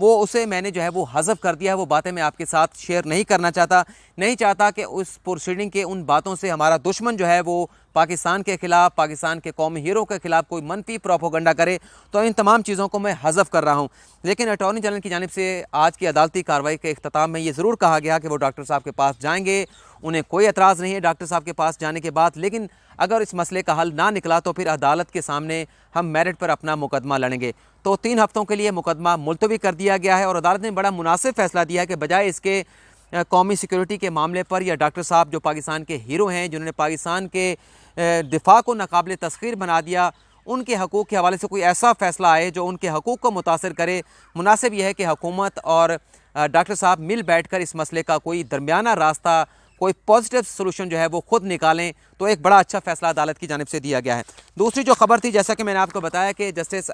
وہ اسے میں نے جو ہے وہ حذف کر دیا ہے. وہ باتیں میں آپ کے ساتھ شیئر نہیں کرنا چاہتا, نہیں چاہتا کہ اس پروسیڈنگ کے ان باتوں سے ہمارا دشمن جو ہے وہ پاکستان کے خلاف, پاکستان کے قومی ہیرو کے خلاف کوئی منفی پروپیگنڈا کرے. تو ان تمام چیزوں کو میں حذف کر رہا ہوں. لیکن اٹارنی جنرل کی جانب سے آج کی عدالتی کارروائی کے اختتام میں یہ ضرور کہا گیا کہ وہ ڈاکٹر صاحب کے پاس جائیں گے, انہیں کوئی اعتراض نہیں ہے ڈاکٹر صاحب کے پاس جانے کے بعد, لیکن اگر اس مسئلے کا حل نہ نکلا تو پھر عدالت کے سامنے ہم میرٹ پر اپنا مقدمہ لڑیں گے. تو 3 ہفتوں کے لیے مقدمہ ملتوی کر دیا گیا ہے, اور عدالت نے بڑا مناسب فیصلہ دیا ہے کہ بجائے اس کے قومی سیکیورٹی کے معاملے پر یا ڈاکٹر صاحب جو پاکستان کے ہیرو ہیں, جنہوں نے پاکستان کے دفاع کو ناقابل تسخیر بنا دیا, ان کے حقوق کے حوالے سے کوئی ایسا فیصلہ آئے جو ان کے حقوق کو متاثر کرے. مناسب یہ ہے کہ حکومت اور ڈاکٹر صاحب مل بیٹھ کر اس مسئلے کا کوئی درمیانہ راستہ, کوئی پازیٹیو سلوشن جو ہے وہ خود نکالیں. تو ایک بڑا اچھا فیصلہ عدالت کی جانب سے دیا گیا ہے. دوسری جو خبر تھی, جیسا کہ میں نے آپ کو بتایا کہ جسٹس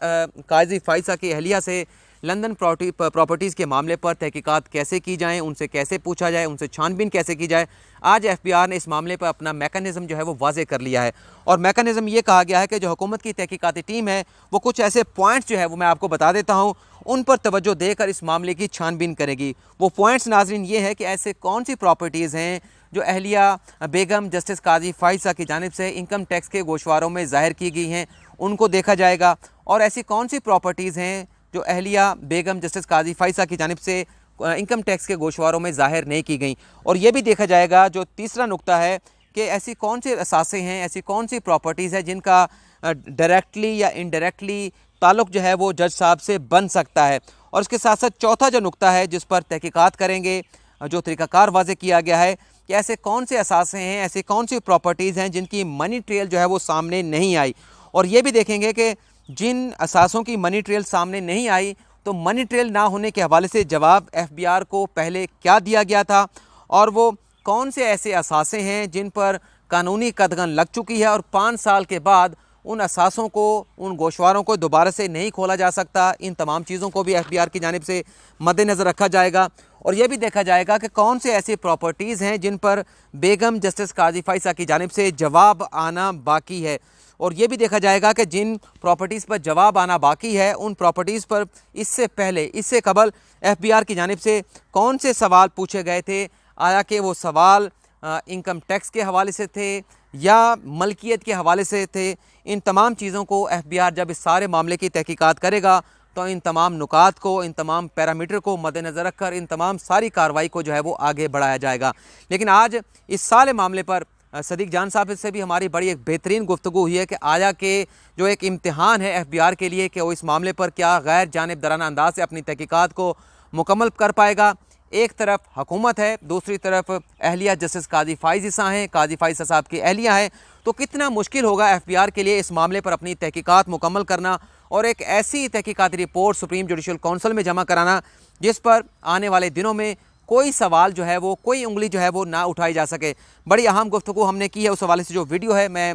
قاضی فائزہ کی اہلیہ سے لندن پراپرٹیز کے معاملے پر تحقیقات کیسے کی جائیں, ان سے کیسے پوچھا جائے, ان سے چھان بین کیسے کی جائے, آج ایف بی آر نے اس معاملے پر اپنا میکانزم جو ہے وہ واضح کر لیا ہے. اور میکانزم یہ کہا گیا ہے کہ جو حکومت کی تحقیقاتی ٹیم ہے وہ کچھ ایسے پوائنٹس جو ہے وہ میں آپ کو بتا دیتا ہوں, ان پر توجہ دے کر اس معاملے کی چھان بین کرے گی. وہ پوائنٹس ناظرین یہ ہے کہ ایسے کون سی پراپرٹیز ہیں جو اہلیہ بیگم جسٹس قاضی فائزہ کی جانب سے انکم ٹیکس کے گوشواروں میں ظاہر کی گئی ہیں, ان کو دیکھا جائے گا. اور ایسی کون سی پراپرٹیز ہیں جو اہلیہ بیگم جسٹس قاضی فائزہ کی جانب سے انکم ٹیکس کے گوشواروں میں ظاہر نہیں کی گئیں. اور یہ بھی دیکھا جائے گا, جو تیسرا نقطہ ہے, کہ ایسی کون سے اثاثے ہیں, ایسی کون سی پراپرٹیز ہیں جن کا ڈائریکٹلی یا انڈائریکٹلی تعلق جو ہے وہ جج صاحب سے بن سکتا ہے. اور اس کے ساتھ ساتھ چوتھا جو نقطہ ہے جس پر تحقیقات کریں گے, جو طریقہ کار واضح کیا گیا ہے کہ ایسے کون سے اثاثے ہیں, ایسی کون سی پراپرٹیز ہیں جن کی منی ٹریل جو ہے وہ سامنے نہیں آئی. اور یہ بھی دیکھیں گے کہ جن اثاثوں کی منی ٹریل سامنے نہیں آئی, تو منی ٹریل نہ ہونے کے حوالے سے جواب ایف بی آر کو پہلے کیا دیا گیا تھا, اور وہ کون سے ایسے اثاثے ہیں جن پر قانونی قدغن لگ چکی ہے اور 5 سال کے بعد ان اثاثوں کو, ان گوشواروں کو دوبارہ سے نہیں کھولا جا سکتا. ان تمام چیزوں کو بھی ایف بی آر کی جانب سے مد نظر رکھا جائے گا. اور یہ بھی دیکھا جائے گا کہ کون سے ایسی پراپرٹیز ہیں جن پر بیگم جسٹس قاضی فائزہ کی جانب سے جواب آنا باقی ہے. اور یہ بھی دیکھا جائے گا کہ جن پراپرٹیز پر جواب آنا باقی ہے, ان پراپرٹیز پر اس سے پہلے, اس سے قبل ایف بی آر کی جانب سے کون سے سوال پوچھے گئے تھے. آیا کہ وہ سوال انکم ٹیکس کے حوالے سے تھے یا ملکیت کے حوالے سے تھے. ان تمام چیزوں کو ایف بی آر جب اس سارے معاملے کی تحقیقات کرے گا تو ان تمام نکات کو, ان تمام پیرامیٹر کو مد نظر رکھ کر ان تمام ساری کارروائی کو جو ہے وہ آگے بڑھایا جائے گا. لیکن آج اس سارے معاملے پر صدیق جان صاحب سے بھی ہماری بڑی ایک بہترین گفتگو ہوئی ہے کہ آیا کہ جو ایک امتحان ہے ایف بی آر کے لیے کہ وہ اس معاملے پر کیا غیر جانبدارانہ انداز سے اپنی تحقیقات کو مکمل کر پائے گا. ایک طرف حکومت ہے, دوسری طرف اہلیہ جسٹس قاضی فائزہ ہیں, قاضی فائزہ صاحب کی اہلیہ ہیں. تو کتنا مشکل ہوگا ایف بی آر کے لیے اس معاملے پر اپنی تحقیقات مکمل کرنا اور ایک ایسی تحقیقاتی رپورٹ سپریم جوڈیشل کونسل میں جمع کرانا جس پر آنے والے دنوں میں کوئی سوال جو ہے وہ, کوئی انگلی جو ہے وہ نہ اٹھائی جا سکے. بڑی اہم گفتگو ہم نے کی ہے. اس حوالے سے جو ویڈیو ہے, میں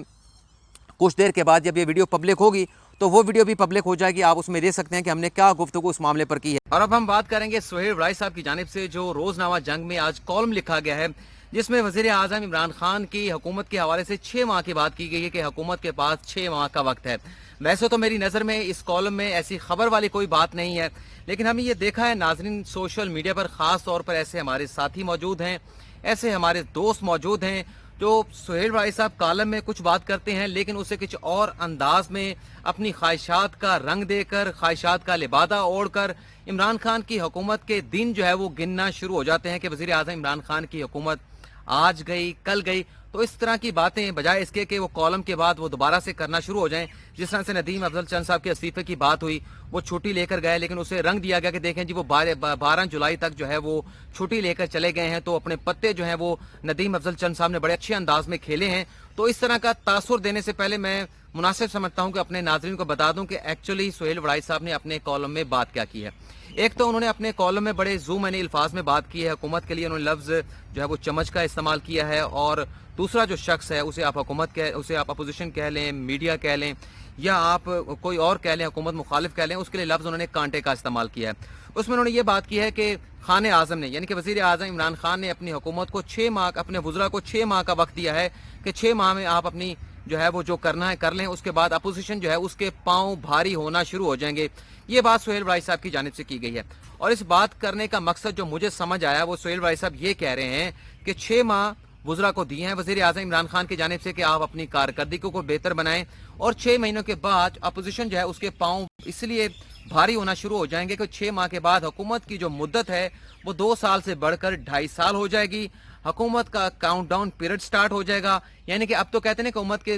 کچھ دیر کے بعد جب یہ ویڈیو پبلک ہوگی تو وہ ویڈیو بھی پبلک ہو جائے گی, آپ اس میں دیکھ سکتے ہیں کہ ہم نے کیا گفتگو اس معاملے پر کی ہے. اور اب ہم بات کریں گے سہیل وڑائی صاحب کی جانب سے جو روزنامہ جنگ میں آج کالم لکھا گیا ہے, جس میں وزیر اعظم عمران خان کی حکومت کے حوالے سے 6 ماہ کی بات کی گئی ہے کہ حکومت کے پاس 6 ماہ کا وقت ہے. ویسے تو میری نظر میں اس کالم میں ایسی خبر والی کوئی بات نہیں ہے, لیکن ہم نے یہ دیکھا ہے ناظرین سوشل میڈیا پر, خاص طور پر ایسے ہمارے ساتھی موجود ہیں, ایسے ہمارے دوست موجود ہیں جو سہیل وڑائی صاحب کالم میں کچھ بات کرتے ہیں لیکن اسے کچھ اور انداز میں اپنی خواہشات کا رنگ دے کر, خواہشات کا لبادہ اوڑھ کر عمران خان کی حکومت کے دن جو ہے وہ گننا شروع ہو جاتے ہیں کہ وزیر اعظم عمران خان کی حکومت آج گئی, کل گئی. تو اس طرح کی باتیں بجائے اس کے کہ وہ کالم کے بعد وہ دوبارہ سے کرنا شروع ہو جائیں, جس طرح سے ندیم افضل چند صاحب کے استعفے کی بات ہوئی, وہ چھٹی لے کر گئے لیکن اسے رنگ دیا گیا کہ دیکھیں جی وہ 12 جولائی تک جو ہے وہ چھٹی لے کر چلے گئے ہیں, تو اپنے پتے جو ہیں وہ ندیم افضل چند صاحب نے بڑے اچھے انداز میں کھیلے ہیں. تو اس طرح کا تاثر دینے سے پہلے میں مناسب سمجھتا ہوں کہ اپنے ناظرین کو بتا دوں کہ ایکچولی سہیل وڑائی صاحب نے اپنے کالم میں بات کیا کی ہے. ایک تو انہوں نے اپنے کالم میں بڑے زوم الفاظ میں بات کی ہے, حکومت کے لیے انہوں نے لفظ جو ہے وہ چمچ کا استعمال کیا ہے, اور دوسرا جو شخص ہے اسے آپ حکومت اسے آپ اپوزیشن کہہ لیں, میڈیا کہہ لیں, یا آپ کوئی اور کہہ لیں, حکومت مخالف کہہ لیں, اس کے لیے لفظ انہوں نے کانٹے کا استعمال کیا ہے. اس میں انہوں نے یہ بات کی ہے کہ خان اعظم نے, یعنی کہ وزیر اعظم عمران خان نے اپنی حکومت کو 6 ماہ, اپنے وزراء کو 6 ماہ کا وقت دیا ہے کہ 6 ماہ میں آپ اپنی جو ہے وہ جو کرنا ہے کر لیں, اس کے بعد اپوزیشن جو ہے اس کے پاؤں بھاری ہونا شروع ہو جائیں گے. یہ بات سہیل وڑائی صاحب کی جانب سے کی گئی ہے, اور اس بات کرنے کا مقصد جو مجھے سمجھ آیا وہ سہیل وڑائی صاحب یہ کہہ رہے ہیں کہ 6 ماہ وزراء کو دیے ہیں وزیر اعظم عمران خان کی جانب سے کہ آپ اپنی کارکردگی کو بہتر بنائیں, اور 6 مہینوں کے بعد اپوزیشن جو ہے اس کے پاؤں اس لیے بھاری ہونا شروع ہو جائیں گے کہ 6 ماہ کے بعد حکومت کی جو مدت ہے وہ 2 سال سے بڑھ کر 2.5 سال ہو جائے گی. حکومت کا کاؤنٹ ڈاؤن پیریڈ سٹارٹ ہو جائے گا, یعنی کہ اب تو کہتے ہیں کہ حکومت کے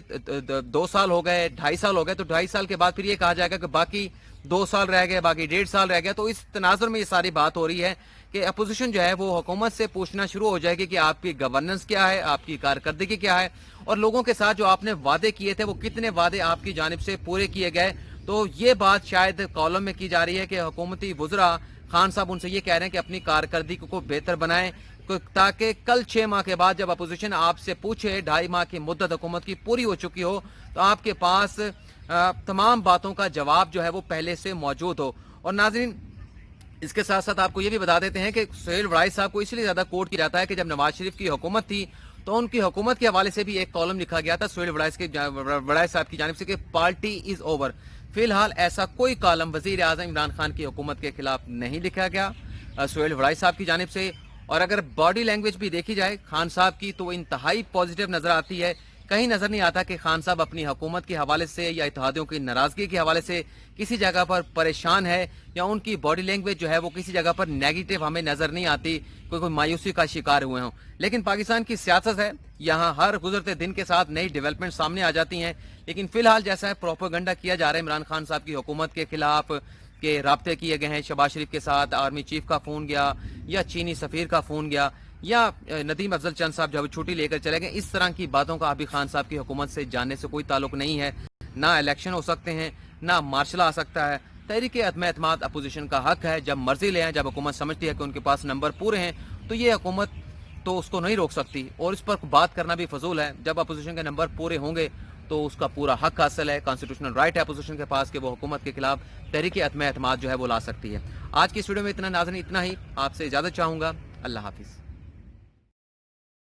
2 سال ہو گئے, 2.5 سال ہو گئے, تو 2.5 سال کے بعد پھر یہ کہا جائے گا کہ باقی 2 سال رہ گئے, باقی 1.5 سال رہ گیا. تو اس تناظر میں یہ ساری بات ہو رہی ہے کہ اپوزیشن جو ہے وہ حکومت سے پوچھنا شروع ہو جائے گی کہ آپ کی گورننس کیا ہے, آپ کی کارکردگی کیا ہے, اور لوگوں کے ساتھ جو آپ نے وعدے کیے تھے وہ کتنے وعدے آپ کی جانب سے پورے کیے گئے. تو یہ بات شاید کالم میں کی جا رہی ہے کہ حکومتی وزراء خان صاحب ان سے یہ کہہ رہے ہیں کہ اپنی کارکردگی کو بہتر بنائیں, تاکہ کل 6 ماہ کے بعد جب اپوزیشن آپ سے پوچھے 2.5 ماہ کی مدت حکومت کی پوری ہو چکی ہو تو آپ کے پاس تمام باتوں کا جواب جو ہے وہ پہلے سے موجود ہو. اور ناظرین, اس کے ساتھ ساتھ آپ کو یہ بھی بتا دیتے ہیں کہ سہیل وڑائی صاحب کو اس لیے زیادہ کوٹ کیا جاتا ہے کہ جب نواز شریف کی حکومت تھی تو ان کی حکومت کے حوالے سے بھی ایک کالم لکھا گیا تھا سہیل وڑائی صاحب کی جانب سے کہ پارٹی از اوور. فی الحال ایسا کوئی کالم وزیر اعظم عمران خان کی حکومت کے خلاف نہیں لکھا گیا سہیل وڑائی صاحب کی جانب سے. اور اگر باڈی لینگویج بھی دیکھی جائے خان صاحب کی تو انتہائی پازیٹیو نظر آتی ہے. کہیں نظر نہیں آتا کہ خان صاحب اپنی حکومت کے حوالے سے یا اتحادیوں کی ناراضگی کے حوالے سے کسی جگہ پر پریشان ہے, یا ان کی باڈی لینگویج جو ہے وہ کسی جگہ پر نیگیٹو ہمیں نظر نہیں آتی, کوئی مایوسی کا شکار ہوئے ہوں. لیکن پاکستان کی سیاست ہے, یہاں ہر گزرتے دن کے ساتھ نئی ڈیولپمنٹ سامنے آ جاتی ہیں. لیکن فی الحال جیسا ہے پروپیگنڈا کیا جا رہا ہے عمران خان صاحب کی حکومت کے خلاف کہ رابطے کیے گئے ہیں شہباز شریف کے ساتھ, آرمی چیف کا فون گیا یا چینی سفیر کا فون گیا یا ندیم افضل چند صاحب جو چھٹی لے کر چلے گئے, اس طرح کی باتوں کا ابھی خان صاحب کی حکومت سے جاننے سے کوئی تعلق نہیں ہے. نہ الیکشن ہو سکتے ہیں, نہ مارشل آ سکتا ہے. تحریک عدم اعتماد اپوزیشن کا حق ہے, جب مرضی لے آئیں, جب حکومت سمجھتی ہے کہ ان کے پاس نمبر پورے ہیں تو یہ حکومت تو اس کو نہیں روک سکتی, اور اس پر بات کرنا بھی فضول ہے. جب اپوزیشن کے نمبر پورے ہوں گے تو اس کا پورا حق حاصل ہے, کانسٹیٹیوشنل رائٹ ہے اپوزیشن کے پاس کہ وہ حکومت کے خلاف تحریک عدم اعتماد جو ہے وہ لا سکتی ہے. آج کی اس ویڈیو میں اتنا ناظرین, اتنا ہی. آپ سے اجازت چاہوں گا. اللہ حافظ.